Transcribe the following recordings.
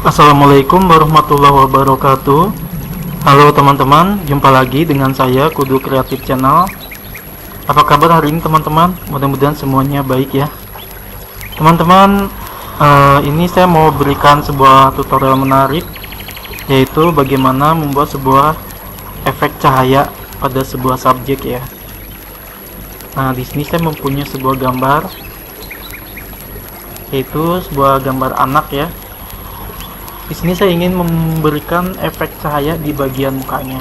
Assalamualaikum warahmatullahi wabarakatuh. Halo teman-teman, jumpa lagi dengan saya Kudu Kreatif Channel. Apa kabar hari ini teman-teman? Mudah-mudahan semuanya baik ya. Teman-teman, ini saya mau berikan sebuah tutorial menarik, yaitu bagaimana membuat sebuah efek cahaya pada sebuah subjek ya. Nah, di sini saya mempunyai sebuah gambar, yaitu sebuah gambar anak ya. Di sini saya ingin memberikan efek cahaya di bagian mukanya.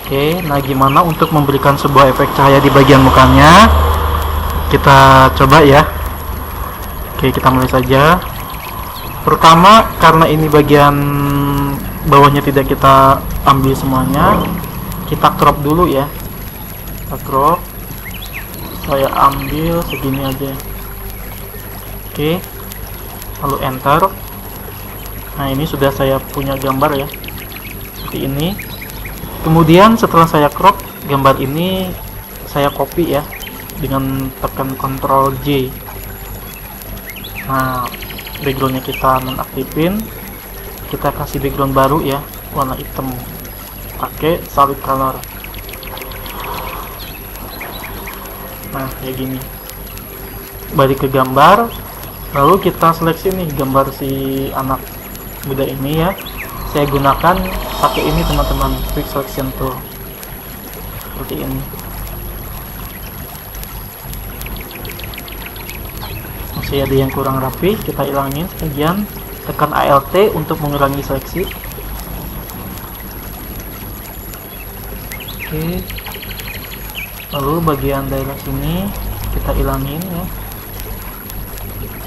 Oke, nah gimana untuk memberikan sebuah efek cahaya di bagian mukanya? Kita coba ya. Oke, kita mulai saja. Pertama, karena ini bagian bawahnya tidak kita ambil semuanya, kita crop dulu ya. Kita crop. Saya ambil segini aja. Oke, lalu enter. Nah, ini sudah saya punya gambar ya, seperti ini. Kemudian setelah saya crop gambar ini, saya copy ya dengan tekan Ctrl J. Nah, backgroundnya kita nonaktifin, kita kasih background baru ya, warna hitam, pakai solid color. Nah, kayak gini. Balik ke gambar, lalu kita seleksi nih gambar si anak muda ini ya. Saya gunakan pakai ini teman-teman, quick selection tool seperti ini. Masih ada yang kurang rapi, kita hilangin sebagian, tekan ALT untuk mengurangi seleksi. Oke, lalu bagian daerah sini kita hilangin ya,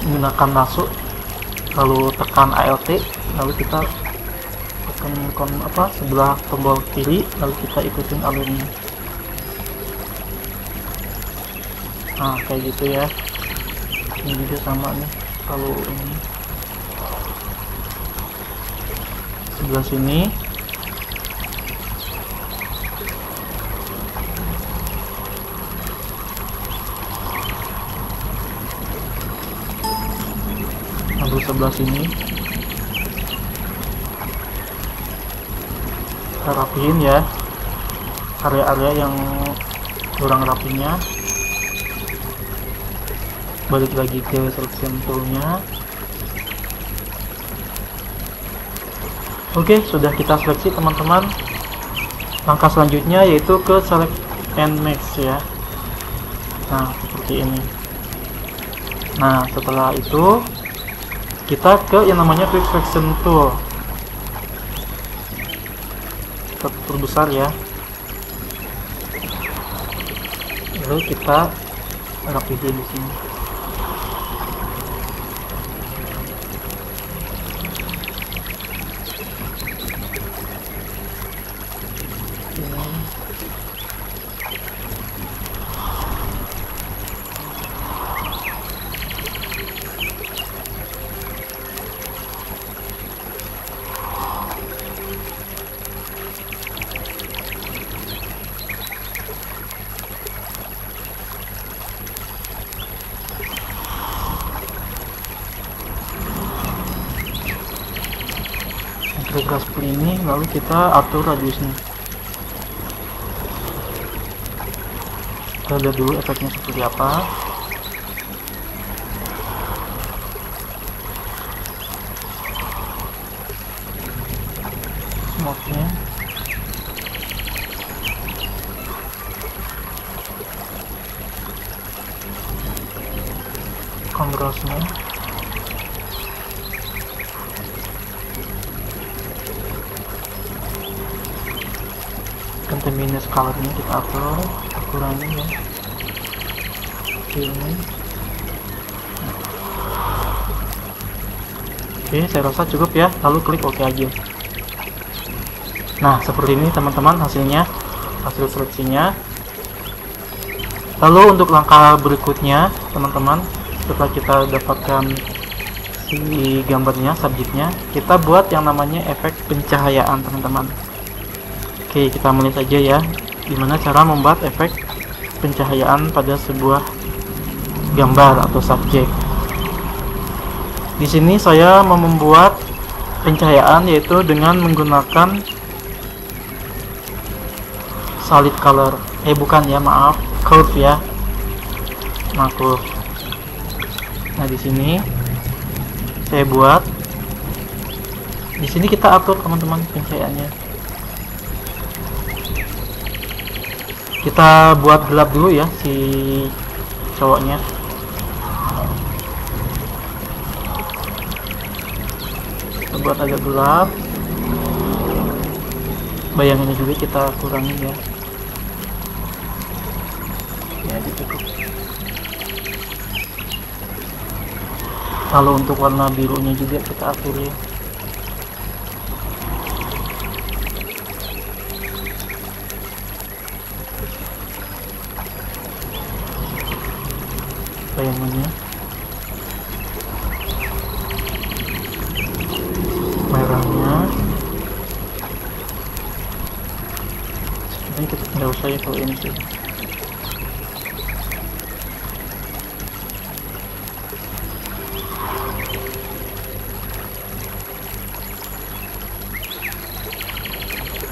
menggunakan masuk, lalu tekan ALT, lalu kita tekan sebelah tombol kiri, lalu kita ikutin alurnya. Nah, kayak gitu ya. Ini juga sama nih, kalau ini sebelah sini. Lalu sebelah sini kita rapihin ya, area-area yang kurang rapinya. Balik lagi ke selection toolnya. Oke, sudah kita seleksi teman-teman. Langkah selanjutnya yaitu ke select and match ya. Nah, seperti ini. Nah, setelah itu kita ke yang namanya quick selection tool. Kita perbesar ya, lalu kita rapihin di sini. Kira seperti ini, lalu kita atur radiusnya. Kita lihat dulu efeknya seperti apa. Mode-nya kontrasnya, continuous colornya kita atur, kurangi ya. Ini. Oke, saya rasa cukup ya, lalu klik OK aja. Nah, seperti ini teman-teman hasilnya, hasil seleksinya. Lalu untuk langkah berikutnya teman-teman, setelah kita dapatkan si gambarnya, subjeknya, kita buat yang namanya efek pencahayaan teman-teman. Oke, kita mulai saja ya, gimana cara membuat efek pencahayaan pada sebuah gambar atau subjek. Di sini saya mau membuat pencahayaan yaitu dengan menggunakan solid color. Bukan ya, maaf, curve ya. Nah, curve. Nah, di sini saya buat. Di sini kita atur teman-teman pencahayaannya. Kita buat gelap dulu ya si cowoknya. Kita buat agak gelap. Bayangannya juga kita kurangin ya. Ya, cukup. Kalau untuk warna birunya juga kita atur ya. Bayangannya merahnya sebenarnya kita nggak usah ya kalau ini sih.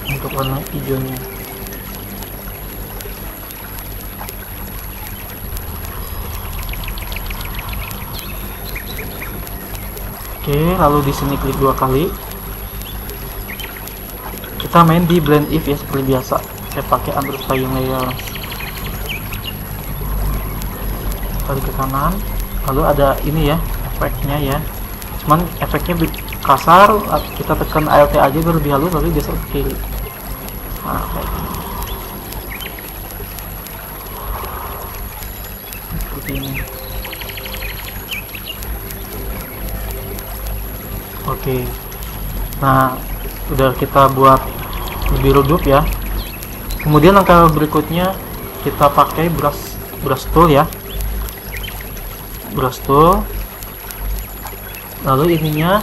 Untuk warna hijaunya oke, lalu di sini klik 2 kali. Kita main di blend if ya seperti biasa. Saya pakai amplifying layer. Tarik ke kanan. Lalu ada ini ya, efeknya ya. Cuman efeknya kasar, kita tekan Alt aja biar lebih halus, lalu geser ke kiri. Nah, kayak gini. Seperti ini. Oke, nah udah kita buat lebih redup ya. Kemudian langkah berikutnya kita pakai brush tool ya, brush tool. Lalu ininya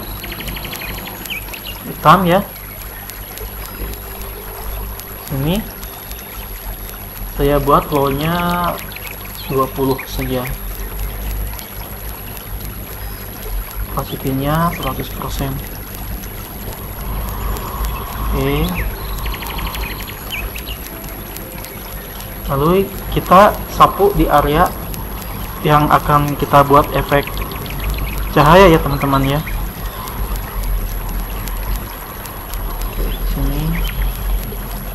hitam ya. Ini saya buat low-nya 20 saja. Opacity-nya 100%. Oke. Lalu kita sapu di area yang akan kita buat efek cahaya ya teman-teman ya. Oke, sini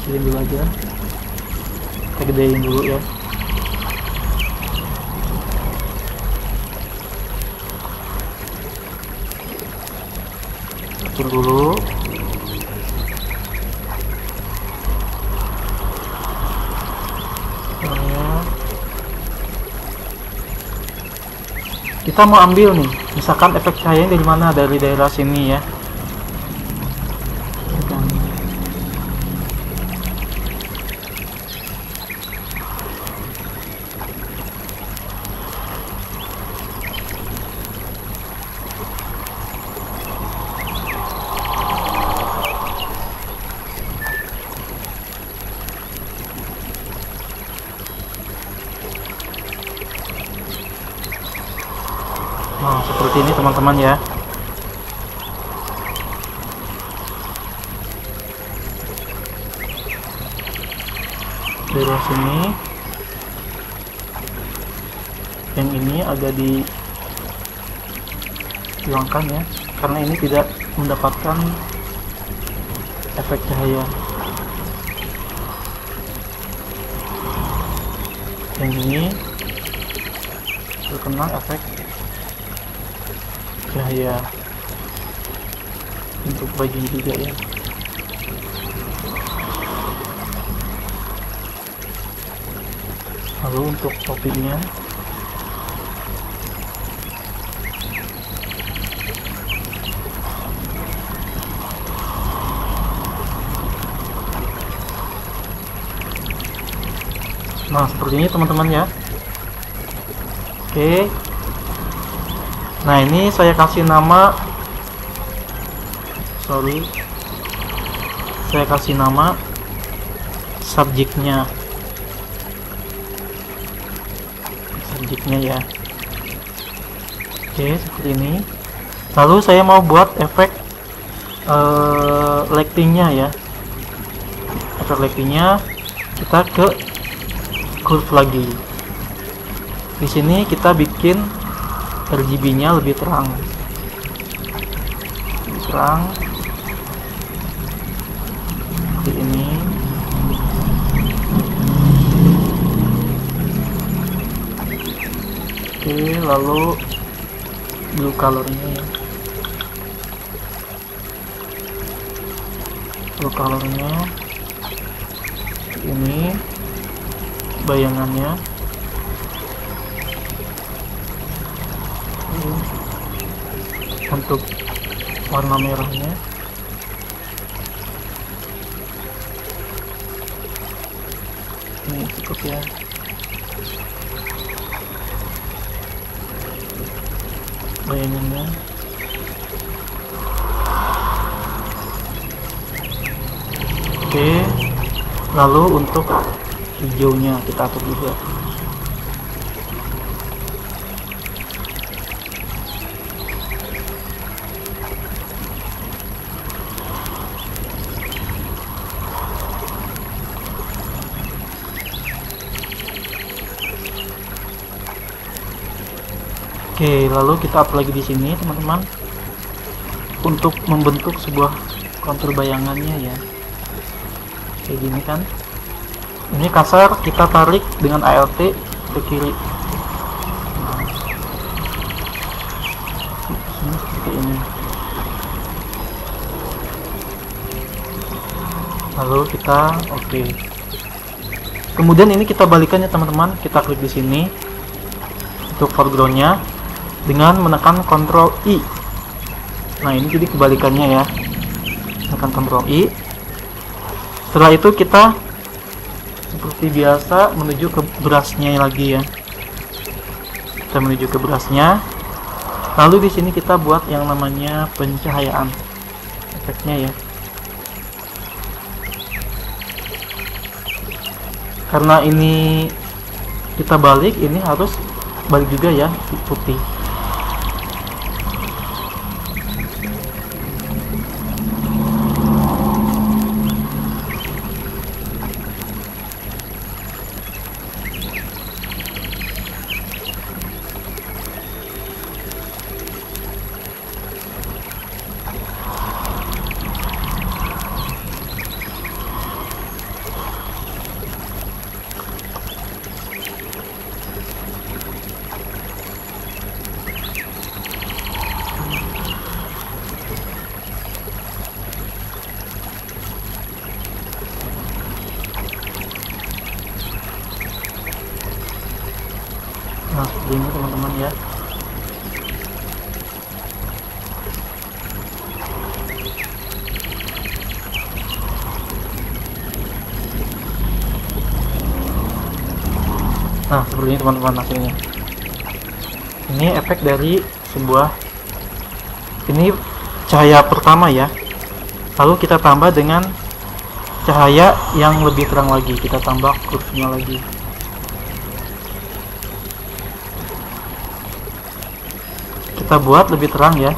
kecilin dulu aja. Kita gedein dulu ya. Kecil dulu. Kita mau ambil nih, misalkan efek cahayanya dari mana, dari daerah sini ya. Nah, seperti ini teman-teman ya. Dari sini, yang ini agak dihilangkan ya, karena ini tidak mendapatkan efek cahaya. Yang ini terkena efek cahaya untuk bajunya juga ya. Lalu untuk topinya nah seperti ini teman-teman ya. Oke. Nah, ini saya kasih nama, saya kasih nama subjeknya ya. Oke, seperti ini. Lalu saya mau buat efek lightingnya ya. Efek lightingnya kita ke curve lagi. Di sini kita bikin RGB-nya lebih terang. Seperti ini. Oke, lalu blue colornya ya. Blue colornya ini, bayangannya untuk warna merahnya ini cukup ya. Bayangannya oke, lalu untuk hijaunya kita atur juga. Oke, lalu kita up lagi di sini teman-teman untuk membentuk sebuah kontur bayangannya ya. Kayak gini kan. Ini kasar, kita tarik dengan ALT ke kiri. Nah, seperti ini. Lalu kita oke. Kemudian ini kita balikan ya teman-teman. Kita klik di sini untuk foregroundnya dengan menekan Ctrl I. Nah, ini jadi kebalikannya ya. Tekan Ctrl I. Setelah itu kita seperti biasa menuju ke brushnya lagi ya. Kita menuju ke brushnya. Lalu di sini kita buat yang namanya pencahayaan efeknya ya. Karena ini kita balik, ini harus balik juga ya, putih. Nah, seperti ini teman-teman ya. Nah, seperti ini teman-teman hasilnya. Ini efek dari sebuah, ini cahaya pertama ya. Lalu kita tambah dengan cahaya yang lebih terang lagi, kita tambah curve-nya lagi. Kita buat lebih terang ya.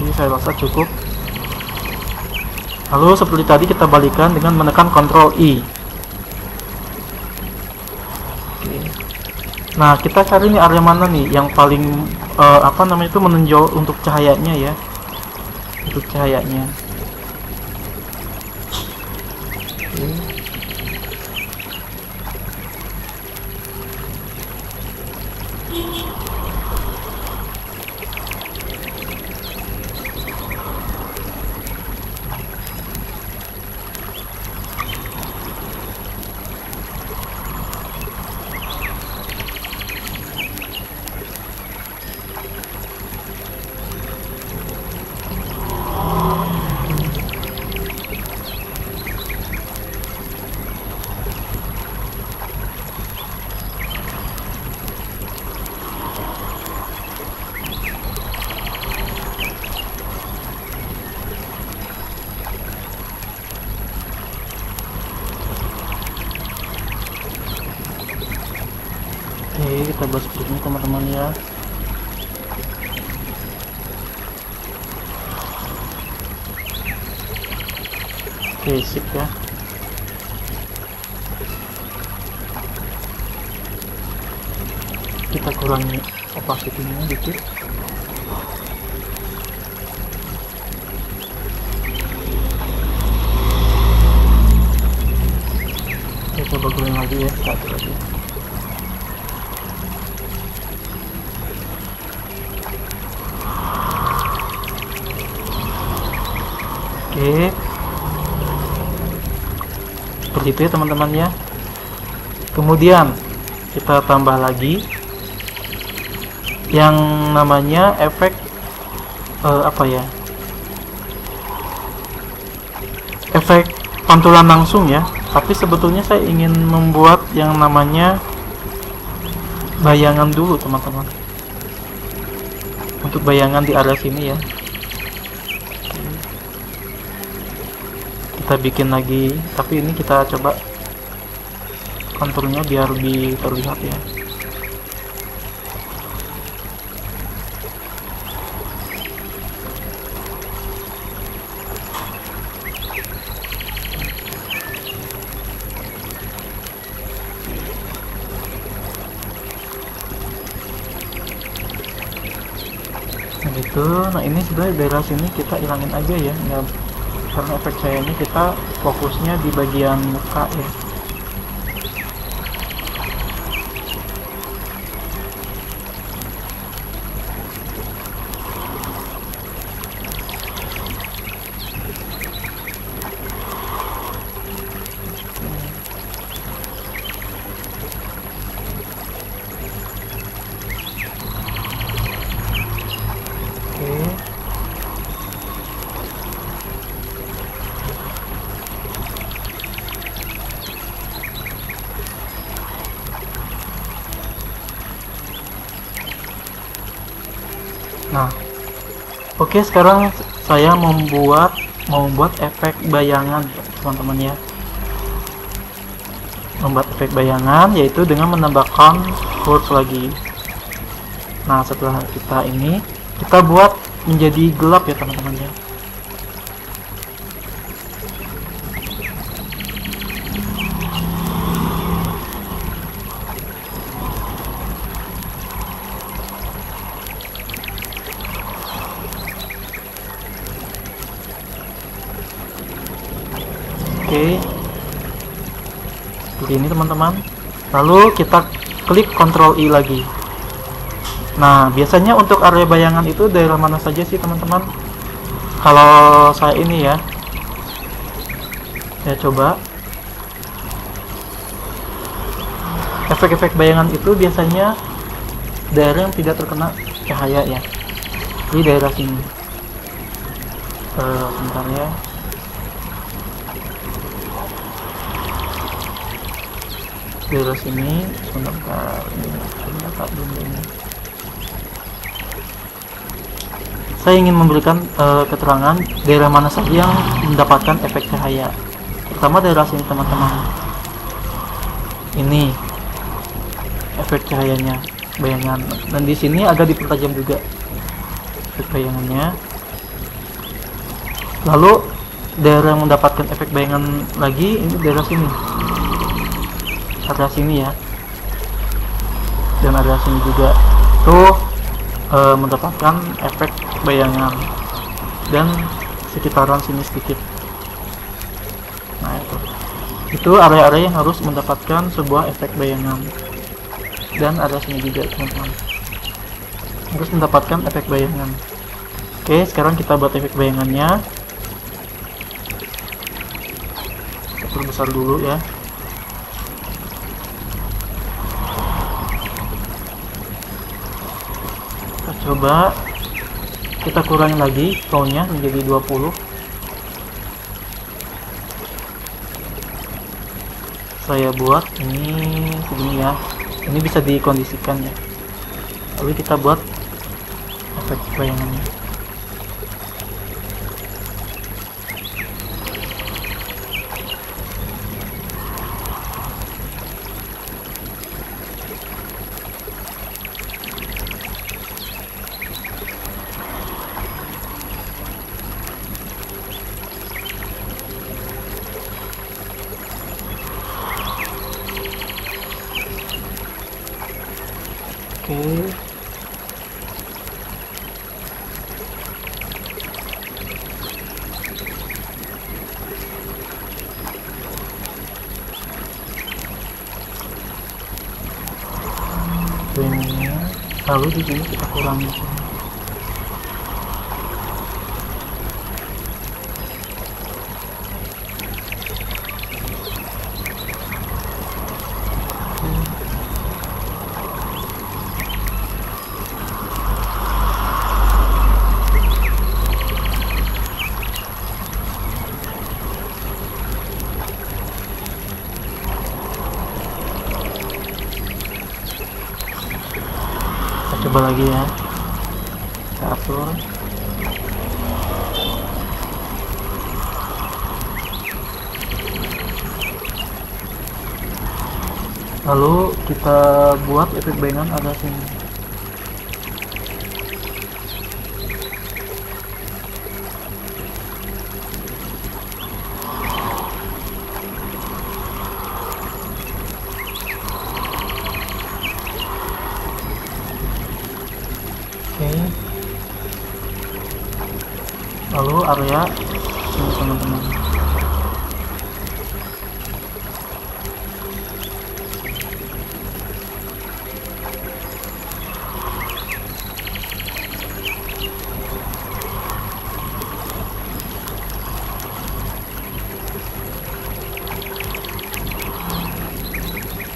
Ini saya rasa cukup. Lalu seperti tadi kita balikan dengan menekan Ctrl I. Oke. Nah, kita cari nih area mana nih yang paling apa namanya itu menonjol untuk cahayanya ya. Untuk cahayanya. Oke. sini teman-teman ya. Oke, sip ya. Kita kurangi opacity-nya dikit. Kita coba guling lagi ya, satu lagi. Oke, seperti itu ya teman-teman ya. Kemudian kita tambah lagi yang namanya efek efek pantulan langsung ya. Tapi sebetulnya saya ingin membuat yang namanya bayangan dulu teman-teman, untuk bayangan di area sini ya. Kita bikin lagi, tapi ini kita coba konturnya biar lebih terlihat ya. Nah gitu. Nah ini sebenarnya daerah sini kita hilangin aja ya, nggak, karena efek cahayanya kita fokusnya di bagian muka ya. Nah, oke, sekarang saya mau membuat efek bayangan teman-teman ya. Membuat efek bayangan yaitu dengan menambahkan quartz lagi. Nah, setelah kita buat menjadi gelap ya teman-teman ya. Oke, seperti ini teman-teman. Lalu kita klik Ctrl I lagi. Nah, biasanya untuk area bayangan itu daerah mana saja sih teman-teman? Kalau saya ini ya, saya coba efek-efek bayangan itu biasanya daerah yang tidak terkena cahaya ya, di daerah sini. Sebentar ya. Daerah sini, sebentar, ini ternyata dulu ini. Saya ingin memberikan keterangan daerah mana saja yang mendapatkan efek cahaya. Pertama daerah sini teman-teman. Ini efek cahayanya, bayangan. Dan di sini agak dipertajam juga efek bayangannya. Lalu daerah yang mendapatkan efek bayangan lagi ini daerah sini. Area sini ya, dan area sini juga tuh mendapatkan efek bayangan, dan sekitaran sini sedikit. Nah itu area-area yang harus mendapatkan sebuah efek bayangan, dan area sini juga teman-teman harus mendapatkan efek bayangan. Oke, sekarang kita buat efek bayangannya. Kita perbesar dulu ya. Coba kita kurangi lagi tone-nya menjadi 20. Saya buat ini segini ya. Ini bisa dikondisikan ya. Lalu kita buat efek bayangannya. Lalu di sini kita kurangi. Coba lagi ya, kita atur. Lalu kita buat efek bayangan ada sini. Lalu area ini teman-teman.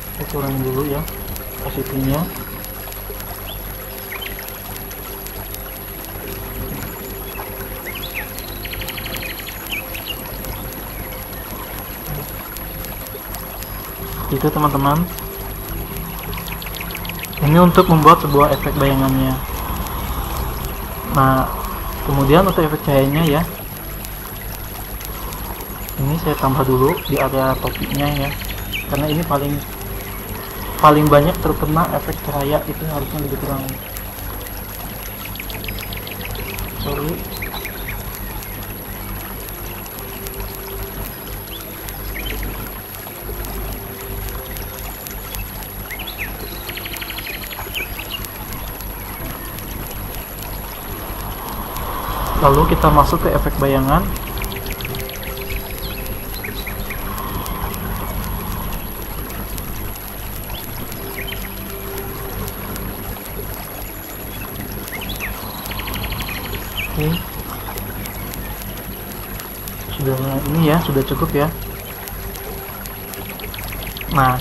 Kita kurangi dulu ya posisinya. Itu teman-teman, ini untuk membuat sebuah efek bayangannya. Nah, kemudian untuk efek cahayanya ya, ini saya tambah dulu di area topiknya ya, karena ini paling banyak terkena efek cahaya, itu harusnya lebih kurang. Sorry. Lalu kita masuk ke efek bayangan. Oke. Sudah ini ya, sudah cukup ya. Nah,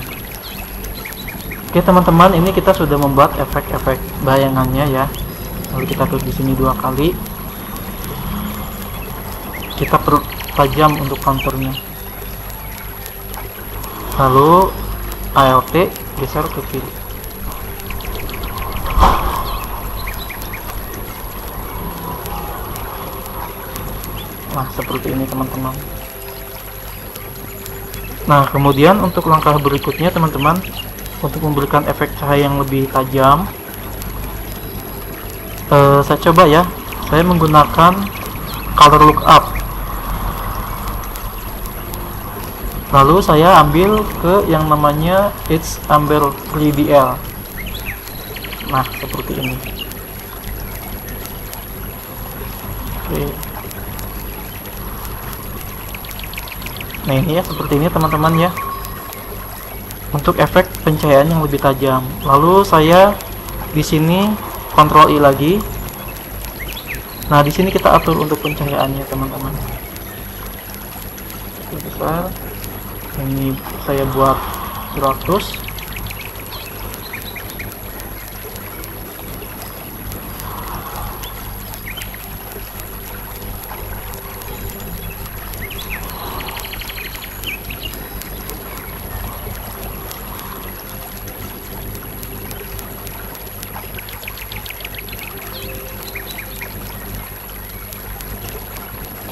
oke teman-teman, ini kita sudah membuat efek-efek bayangannya ya. Lalu kita klik di sini 2 kali. Kita pertajam untuk konturnya. Lalu ALT geser ke kiri. Nah, seperti ini teman-teman. Nah, kemudian untuk langkah berikutnya teman-teman, untuk memberikan efek cahaya yang lebih tajam, saya coba ya, saya menggunakan color lookup. Lalu saya ambil ke yang namanya It's Amber 3DL. Nah, seperti ini. Oke. Nah, ini ya, seperti ini teman-teman ya, untuk efek pencahayaan yang lebih tajam. Lalu saya di sini Ctrl I lagi. Nah, di sini kita atur untuk pencahayaannya teman-teman. Besar. Ini saya buat 100.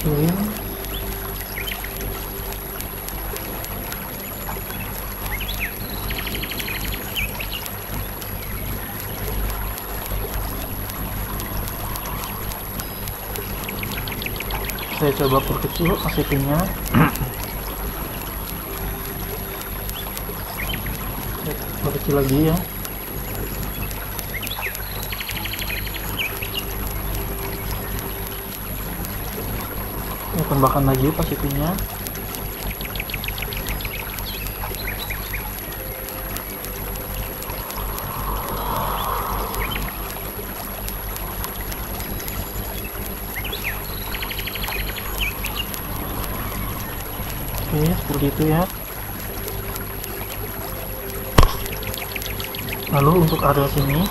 Kirim. Saya coba perkecil settingnya. Saya perkecil lagi ya. Saya tambahkan lagi opacity-nya. seperti itu ya. Lalu untuk area sini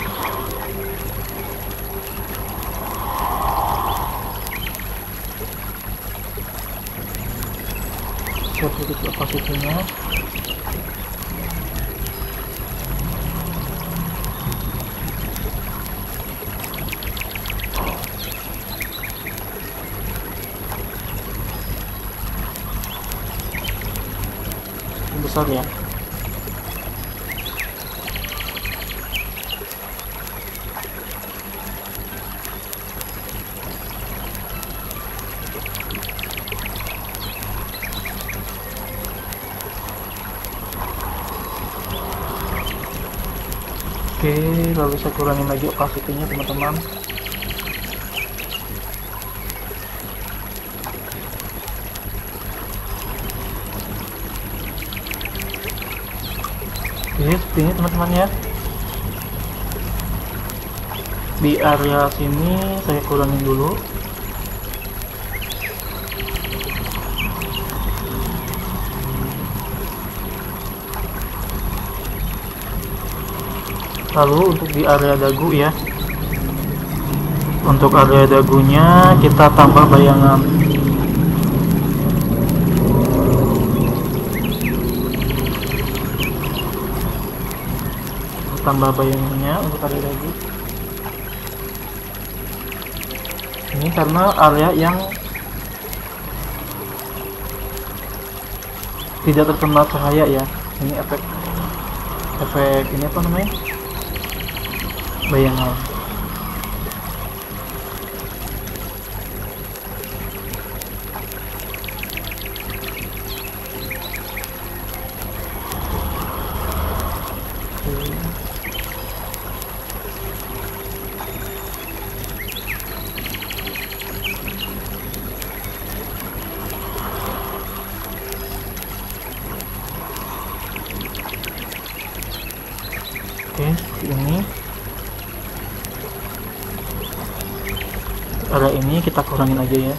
saya tutup opacity-nya. Besar ya. Oke, lalu saya kurangin lagi opacity-nya teman-teman. Oke, seperti ini teman-teman ya. Di area sini saya kurangin dulu. Lalu untuk di area dagu ya, untuk area dagunya kita tambah bayangan. Tambah bayangannya untuk area dagu. Ini karena area yang tidak terkena cahaya ya. Ini efek ini apa namanya? Bayangan. Oke, seperti ini. Area ini kita kurangin aja ya.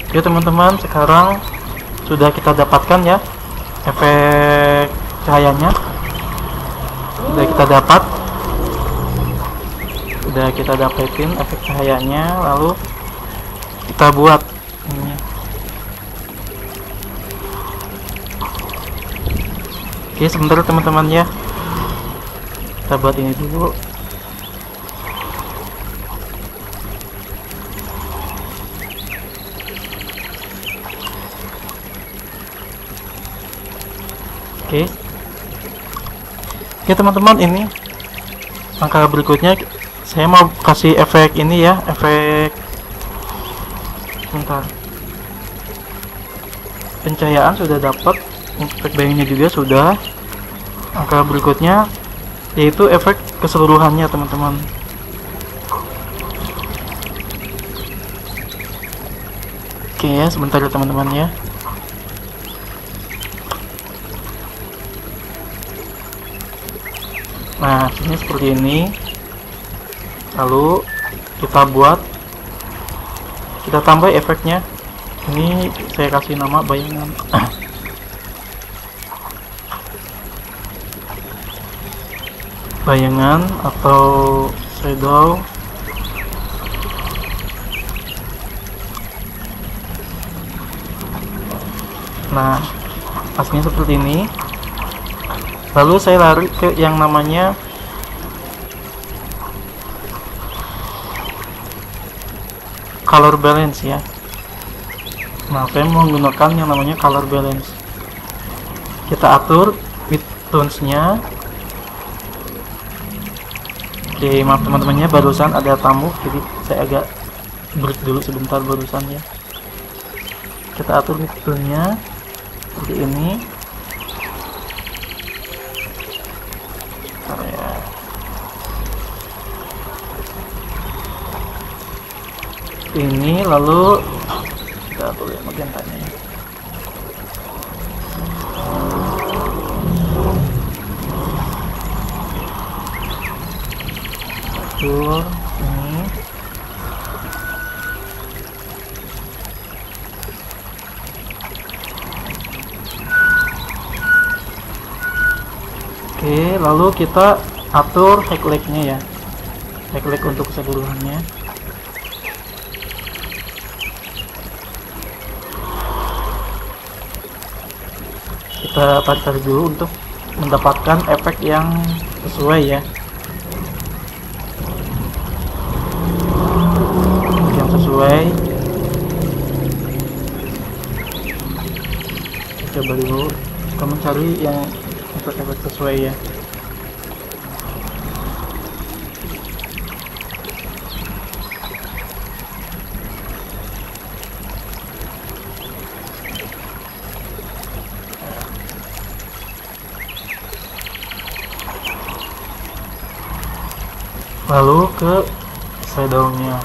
Oke teman-teman, sekarang sudah kita dapatkan ya efek cahayanya. Sudah kita dapetin efek cahayanya, lalu kita buat ini. Oke, sebentar teman-teman ya, kita buat ini dulu. Oke teman-teman, ini langkah berikutnya saya mau kasih efek ini ya, efek bentar, pencahayaan sudah dapat, efek bayangnya juga sudah. Langkah berikutnya yaitu efek keseluruhannya teman-teman. Oke ya, sebentar ya teman-teman ya. Nah, ini seperti ini. Lalu kita tambah efeknya. Ini saya kasih nama bayangan. Bayangan atau shadow. Nah, hasilnya seperti ini. Lalu saya lari ke yang namanya color balance ya. Nah, saya menggunakan yang namanya color balance. Kita atur midtones-nya. Oke, maaf teman-temannya, barusan ada tamu, jadi saya agak break dulu sebentar barusan ya. Kita atur midtone-nya seperti ini. Ini lalu kita atur ya magentanya. tekstur ini. Oke, lalu kita atur highlight-nya ya, highlight untuk keseluruhannya. Kita tarik dulu untuk mendapatkan efek yang sesuai ya, yang sesuai. Kita coba dulu, kita mencari yang efek-efek sesuai ya. Lalu ke shadownya,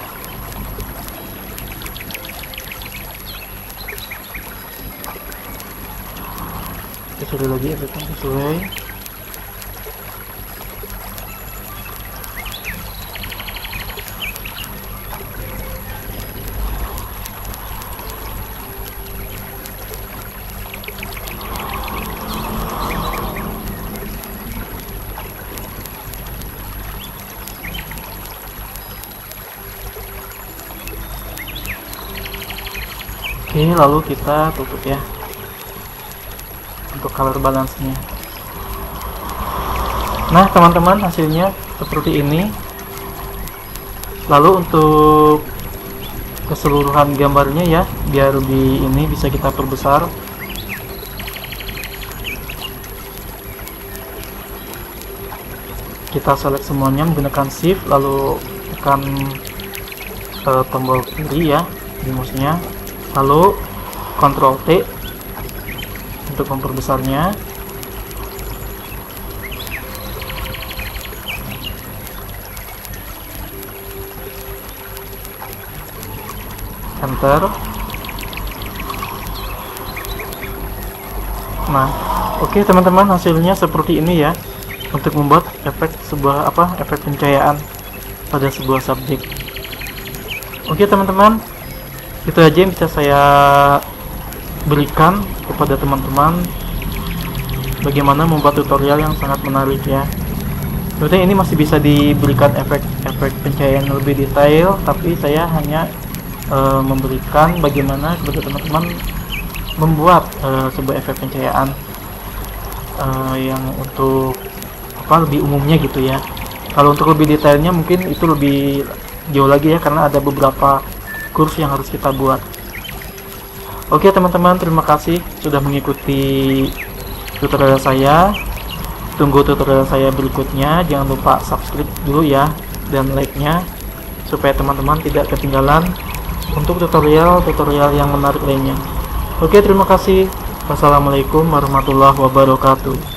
kita cari lagi efek yang sesuai. Oke, lalu kita tutup ya untuk color balance-nya. Nah teman-teman, hasilnya seperti ini. Lalu untuk keseluruhan gambarnya ya, biar lebih ini bisa kita perbesar. Kita select semuanya menggunakan shift, lalu tekan tombol kiri ya di mouse-nya, lalu Ctrl T untuk memperbesarnya. Enter. Nah, oke teman-teman, hasilnya seperti ini ya untuk membuat efek efek pencahayaan pada sebuah subjek. Oke teman-teman, itu aja yang bisa saya berikan kepada teman-teman bagaimana membuat tutorial yang sangat menarik ya. Sebenarnya ini masih bisa diberikan efek-efek pencahayaan yang lebih detail, tapi saya hanya memberikan bagaimana kepada teman-teman membuat sebuah efek pencahayaan yang untuk lebih umumnya gitu ya. Kalau untuk lebih detailnya mungkin itu lebih jauh lagi ya, karena ada beberapa kurs yang harus kita buat. Oke teman-teman, terima kasih sudah mengikuti tutorial saya. Tunggu tutorial saya berikutnya. Jangan lupa subscribe dulu ya, dan like-nya, supaya teman-teman tidak ketinggalan untuk tutorial-tutorial yang menarik lainnya. Oke, terima kasih. Wassalamualaikum warahmatullahi wabarakatuh.